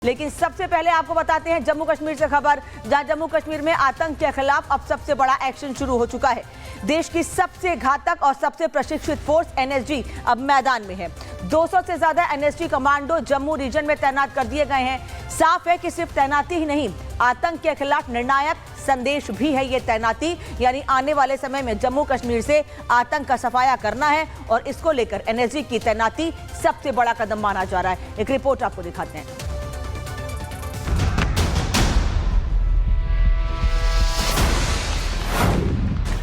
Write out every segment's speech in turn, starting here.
लेकिन सबसे पहले आपको बताते हैं जम्मू कश्मीर से खबर, जहां जम्मू कश्मीर में आतंक के खिलाफ अब सबसे बड़ा एक्शन शुरू हो चुका है। देश की सबसे घातक और सबसे प्रशिक्षित फोर्स एनएसजी अब मैदान में है। 200 से ज्यादा एनएसजी कमांडो जम्मू रीजन में तैनात कर दिए गए हैं। साफ है कि सिर्फ तैनाती ही नहीं, आतंक के खिलाफ निर्णायक संदेश भी है ये तैनाती, यानी आने वाले समय में जम्मू कश्मीर से आतंक का सफाया करना है और इसको लेकर एनएसजी की तैनाती सबसे बड़ा कदम माना जा रहा है। एक रिपोर्ट आपको दिखाते हैं।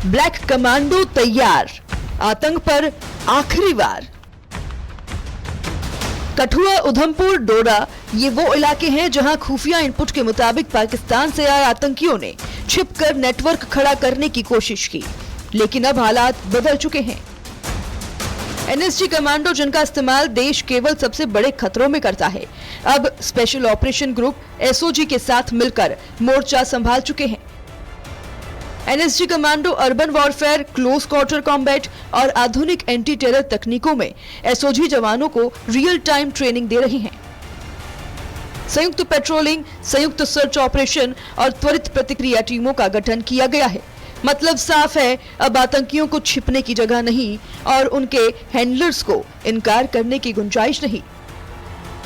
ब्लैक कमांडो तैयार, आतंक पर आखिरी वार। कठुआ, उधमपुर, डोडा ये वो इलाके हैं जहां खुफिया इनपुट के मुताबिक पाकिस्तान से आए आतंकियों ने छिपकर नेटवर्क खड़ा करने की कोशिश की, लेकिन अब हालात बदल चुके हैं। एनएसजी कमांडो जिनका इस्तेमाल देश केवल सबसे बड़े खतरों में करता है, अब स्पेशल ऑपरेशन ग्रुप एसओजी के साथ मिलकर मोर्चा संभाल चुके हैं। NSG commando urban warfare, close quarter combat और आधुनिक एंटी टेरर तकनीकों में एसओजी जवानों को रियल टाइम ट्रेनिंग दे रही हैं। संयुक्त पेट्रोलिंग, संयुक्त सर्च ऑपरेशन और त्वरित प्रतिक्रिया टीमों का गठन किया गया है। मतलब साफ है, अब आतंकियों को छिपने की जगह नहीं और उनके हैंडलर्स को इनकार करने की गुंजाइश नहीं।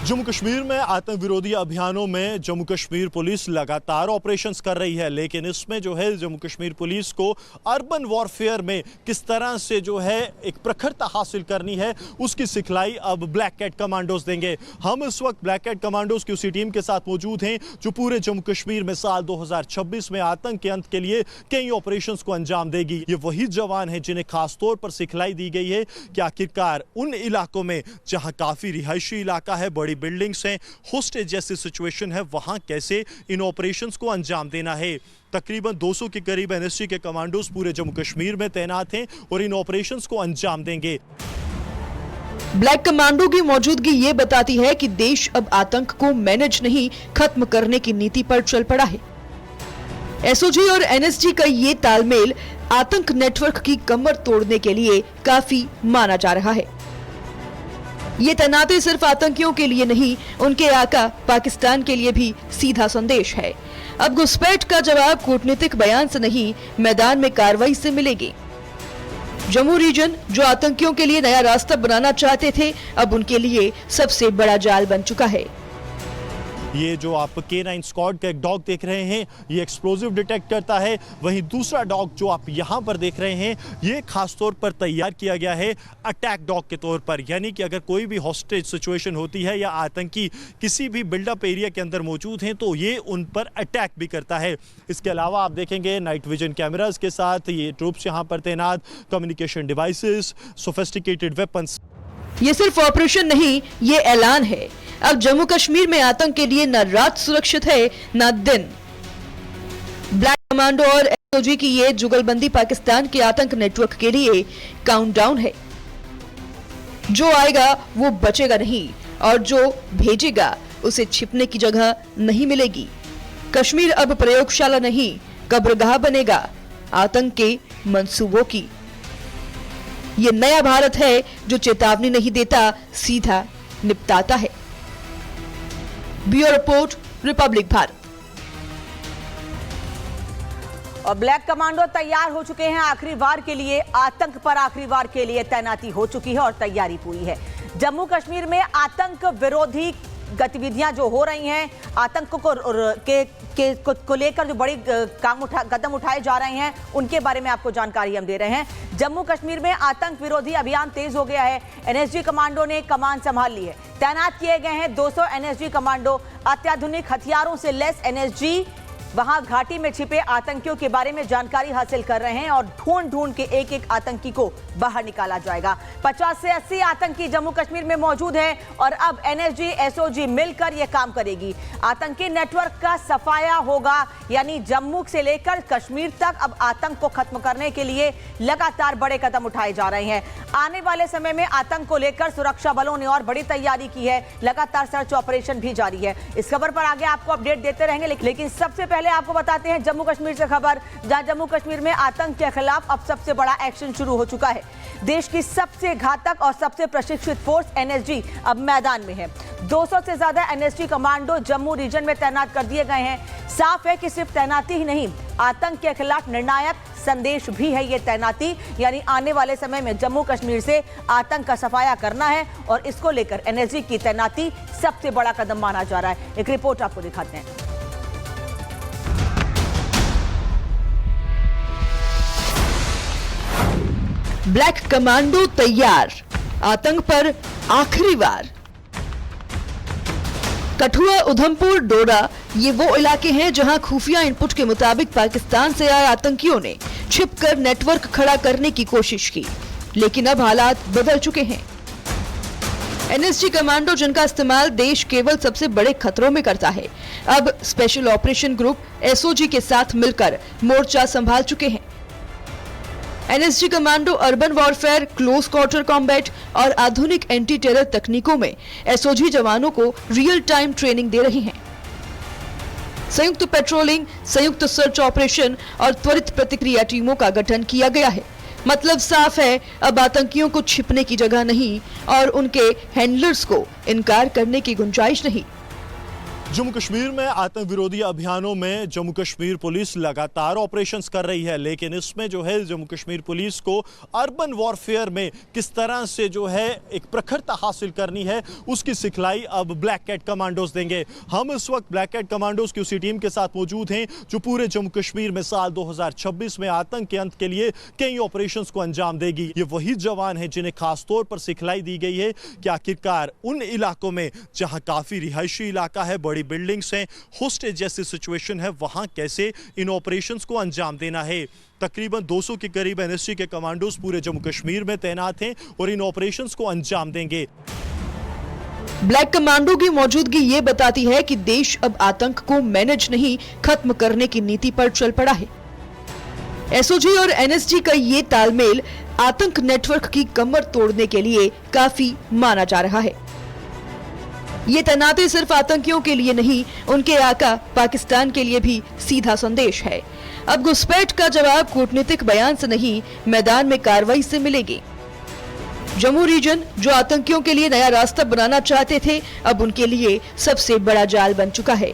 जम्मू कश्मीर में आतंक विरोधी अभियानों में जम्मू कश्मीर पुलिस लगातार ऑपरेशंस कर रही है, लेकिन इसमें जो है जम्मू कश्मीर पुलिस को अर्बन वॉरफेयर में किस तरह से जो है एक प्रखरता हासिल करनी है, उसकी सिखलाई अब ब्लैक कैट कमांडोज देंगे। हम इस वक्त ब्लैक कैट कमांडोज की उसी टीम के साथ मौजूद हैं जो पूरे जम्मू कश्मीर में साल 2026 में आतंक के अंत के लिए कई ऑपरेशंस को अंजाम देगी। ये वही जवान है जिन्हें खासतौर पर सिखलाई दी गई है कि आखिरकार उन इलाकों में जहां काफी रिहायशी इलाका है, बड़ी बिल्डिंग्स हैं, होस्टेज जैसी सिचुएशन है, वहां कैसे इन ऑपरेशंस को अंजाम देना है। तकरीबन 200 के करीब एनएसजी के कमांडोज पूरे जम्मू कश्मीर में तैनात हैं और इन ऑपरेशंस को अंजाम देंगे। ब्लैक कमांडो की मौजूदगी ये बताती है कि देश अब आतंक को मैनेज नहीं, खत्म करने की नीति पर चल पड़ा है। एसओजी और एनएसजी का ये तालमेल आतंक नेटवर्क की कमर तोड़ने के लिए काफी माना जा रहा है। ये तैनाती सिर्फ आतंकियों के लिए नहीं, उनके आका पाकिस्तान के लिए भी सीधा संदेश है। अब घुसपैठ का जवाब कूटनीतिक बयान से नहीं, मैदान में कार्रवाई से मिलेगी। जम्मू रीजन जो आतंकियों के लिए नया रास्ता बनाना चाहते थे, अब उनके लिए सबसे बड़ा जाल बन चुका है। ये जो आप K9 स्क्वाड का एक डॉग देख रहे हैं, ये एक्सप्लोजिव डिटेक्ट करता है। वहीं दूसरा डॉग जो आप यहाँ पर देख रहे हैं, ये खासतौर पर तैयार किया गया है अटैक डॉग के तौर पर, यानी कि अगर कोई भी हॉस्टेज सिचुएशन होती है या आतंकी किसी भी बिल्डअप एरिया के अंदर मौजूद हैं तो ये उन पर अटैक भी करता है। इसके अलावा आप देखेंगे नाइट विजन कैमराज के साथ ये ट्रूप्स यहाँ पर तैनात, कम्युनिकेशन डिवाइसेस, सोफिस्टिकेटेड वेपन्स। ये सिर्फ ऑपरेशन नहीं, ये ऐलान है। अब जम्मू कश्मीर में आतंक के लिए न रात सुरक्षित है न दिन। ब्लैक कमांडो और एसओजी की ये जुगलबंदी पाकिस्तान के आतंक नेटवर्क के लिए काउंटडाउन है। जो आएगा वो बचेगा नहीं और जो भेजेगा उसे छिपने की जगह नहीं मिलेगी। कश्मीर अब प्रयोगशाला नहीं, कब्रगाह बनेगा आतंक के मंसूबों की। ये नया भारत है जो चेतावनी नहीं देता, सीधा निपटाता है। Bureau report, Republic Bharat. और ब्लैक कमांडो तैयार हो चुके हैं आखिरी वार के लिए। आतंक पर आखिरी वार के लिए तैनाती हो चुकी है और तैयारी पूरी है। जम्मू कश्मीर में आतंक विरोधी गतिविधियां जो हो रही हैं, आतंक को लेकर जो बड़ी कदम उठाए जा रहे हैं, उनके बारे में आपको जानकारी हम दे रहे हैं। जम्मू कश्मीर में आतंक विरोधी अभियान तेज हो गया है। एनएसजी कमांडो ने कमान संभाल ली है। तैनात किए गए हैं 200 एनएसजी कमांडो। अत्याधुनिक हथियारों से लैस एनएसजी वहां घाटी में छिपे आतंकियों के बारे में जानकारी हासिल कर रहे हैं और ढूंढ ढूंढ के एक एक आतंकी को बाहर निकाला जाएगा। 50 से 80 आतंकी जम्मू कश्मीर में मौजूद हैं और अब एनएसजी, एसओजी मिलकर यह काम करेगी। आतंकी नेटवर्क का सफाया होगा, यानी जम्मू से लेकर कश्मीर तक अब आतंक को खत्म करने के लिए लगातार बड़े कदम उठाए जा रहे हैं। आने वाले समय में आतंक को लेकर सुरक्षा बलों ने और बड़ी तैयारी की है। लगातार सर्च ऑपरेशन भी जारी है। इस खबर पर आगे आपको अपडेट देते रहेंगे, लेकिन सबसे पहले आपको बताते हैं जम्मू कश्मीर से खबर, जहां जम्मू कश्मीर में आतंक के खिलाफ अब सबसे बड़ा एक्शन शुरू हो चुका है। देश की सबसे घातक और सबसे प्रशिक्षित फोर्स एनएसजी अब मैदान में है। 200 से ज्यादा एनएसजी कमांडो जम्मू रीजन में तैनात कर दिए गए हैं। साफ है कि सिर्फ तैनाती ही नहीं, आतंक के खिलाफ निर्णायक संदेश भी है ये तैनाती, यानी आने वाले समय में जम्मू कश्मीर से आतंक का सफाया करना है और इसको लेकर एनएसजी की तैनाती सबसे बड़ा कदम माना जा रहा है। एक रिपोर्ट आपको दिखाते हैं। ब्लैक कमांडो तैयार, आतंक पर आखिरी वार। कठुआ, उधमपुर, डोडा ये वो इलाके हैं जहां खुफिया इनपुट के मुताबिक पाकिस्तान से आए आतंकियों ने छिपकर नेटवर्क खड़ा करने की कोशिश की, लेकिन अब हालात बदल चुके हैं। एनएसजी कमांडो जिनका इस्तेमाल देश केवल सबसे बड़े खतरों में करता है, अब स्पेशल ऑपरेशन ग्रुप एसओजी के साथ मिलकर मोर्चा संभाल चुके हैं। NSG commando urban warfare, close quarter combat और आधुनिक एंटी टेरर तकनीकों में एसओजी जवानों को रियल टाइम ट्रेनिंग दे रही हैं। संयुक्त पेट्रोलिंग, संयुक्त सर्च ऑपरेशन और त्वरित प्रतिक्रिया टीमों का गठन किया गया है। मतलब साफ है, अब आतंकियों को छिपने की जगह नहीं और उनके हैंडलर्स को इनकार करने की गुंजाइश नहीं। जम्मू कश्मीर में आतंक विरोधी अभियानों में जम्मू कश्मीर पुलिस लगातार ऑपरेशंस कर रही है, लेकिन इसमें जो है जम्मू कश्मीर पुलिस को अर्बन वॉरफेयर में किस तरह से जो है एक प्रखरता हासिल करनी है, उसकी सिखलाई अब ब्लैक कैट कमांडोज देंगे। हम इस वक्त ब्लैक कैट कमांडोज की उसी टीम के साथ मौजूद हैं जो पूरे जम्मू कश्मीर में साल 2026 में आतंक के अंत के लिए कई ऑपरेशंस को अंजाम देगी। ये वही जवान हैं जिन्हें खासतौर पर सिखलाई दी गई है कि आखिरकार उन इलाकों में जहां काफी रिहायशी इलाका है, बड़ी बिल्डिंग्स हैं, होस्टेज जैसी सिचुएशन है, वहां कैसे इन ऑपरेशंस को अंजाम देना है। तकरीबन 200 के करीब एनएसजी के कमांडोज पूरे जम्मू कश्मीर में तैनात हैं और इन ऑपरेशंस को अंजाम देंगे। ब्लैक कमांडो की मौजूदगी ये बताती है कि देश अब आतंक को मैनेज नहीं, खत्म करने की नीति पर चल पड़ा है। एसओजी और एनएसजी का ये तालमेल आतंक नेटवर्क की कमर तोड़ने के लिए काफी माना जा रहा है। ये तैनाती सिर्फ आतंकियों के लिए नहीं, उनके आका पाकिस्तान के लिए भी सीधा संदेश है। अब घुसपैठ का जवाब कूटनीतिक बयान से नहीं, मैदान में कार्रवाई से मिलेगी। जम्मू रीजन जो आतंकियों के लिए नया रास्ता बनाना चाहते थे, अब उनके लिए सबसे बड़ा जाल बन चुका है।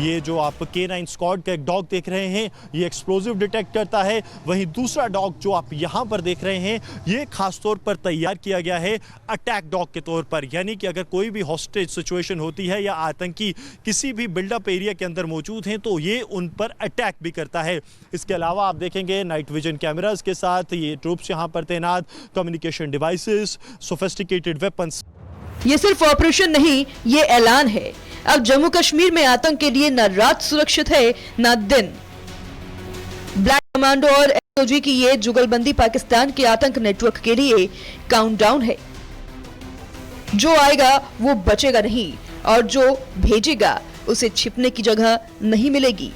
ये जो आप K9 स्क्वाड का एक डॉग देख रहे हैं, ये एक्सप्लोजिव डिटेक्ट करता है। वहीं दूसरा डॉग जो आप यहाँ पर देख रहे हैं, ये खासतौर पर तैयार किया गया है अटैक डॉग के तौर पर, यानी कि अगर कोई भी हॉस्टेज सिचुएशन होती है या आतंकी किसी भी बिल्डअप एरिया के अंदर मौजूद हैं तो ये उन पर अटैक भी करता है। इसके अलावा आप देखेंगे नाइट विजन कैमराज के साथ ये ट्रूप्स यहाँ पर तैनात, कम्युनिकेशन डिवाइसेस, सोफिस्टिकेटेड वेपन्स। ये सिर्फ ऑपरेशन नहीं, ये ऐलान है। अब जम्मू कश्मीर में आतंक के लिए न रात सुरक्षित है न दिन। ब्लैक कमांडो और एसओजी की ये जुगलबंदी पाकिस्तान के आतंक नेटवर्क के लिए काउंटडाउन है। जो आएगा वो बचेगा नहीं और जो भेजेगा उसे छिपने की जगह नहीं मिलेगी।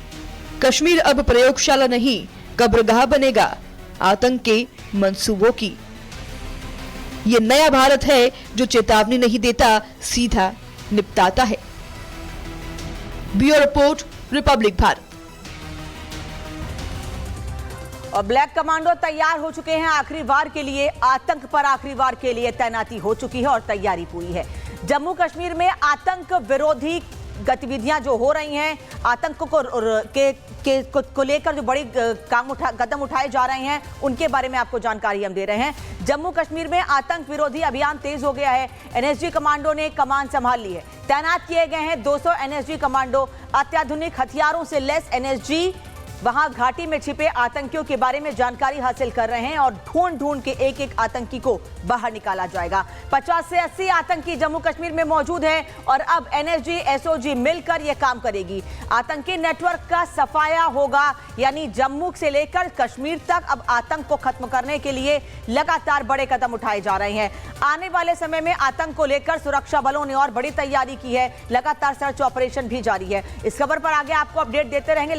कश्मीर अब प्रयोगशाला नहीं, कब्रगाह बनेगा आतंक के मंसूबों की। ये नया भारत है जो चेतावनी नहीं देता, सीधा निपटाता है। Bureau report, Republic Bharat. और ब्लैक कमांडो तैयार हो चुके हैं आखिरी वार के लिए, आतंक पर आखिरी वार के लिए तैनाती हो चुकी है और तैयारी पूरी है। जम्मू कश्मीर में आतंक विरोधी गतिविधियां जो हो रही हैं, आतंक को लेकर जो बड़ी कदम उठाए जा रहे हैं, उनके बारे में आपको जानकारी हम दे रहे हैं। जम्मू कश्मीर में आतंक विरोधी अभियान तेज हो गया है। एनएसजी कमांडो ने कमान संभाल ली है। तैनात किए गए हैं 200 एनएसजी कमांडो। अत्याधुनिक हथियारों से लैस एनएसजी वहां घाटी में छिपे आतंकियों के बारे में जानकारी हासिल कर रहे हैं और ढूंढ ढूंढ के एक एक आतंकी को बाहर निकाला जाएगा। 50 से 80 आतंकी जम्मू कश्मीर में मौजूद हैं और अब एनएसजी एसओजी मिलकर यह काम करेगी। आतंकी नेटवर्क का सफाया होगा, यानी जम्मू से लेकर कश्मीर तक अब आतंक को खत्म करने के लिए लगातार बड़े कदम उठाए जा रहे हैं। आने वाले समय में आतंक को लेकर सुरक्षा बलों ने और बड़ी तैयारी की है। लगातार सर्च ऑपरेशन भी जारी है। इस खबर पर आगे आपको अपडेट देते रहेंगे।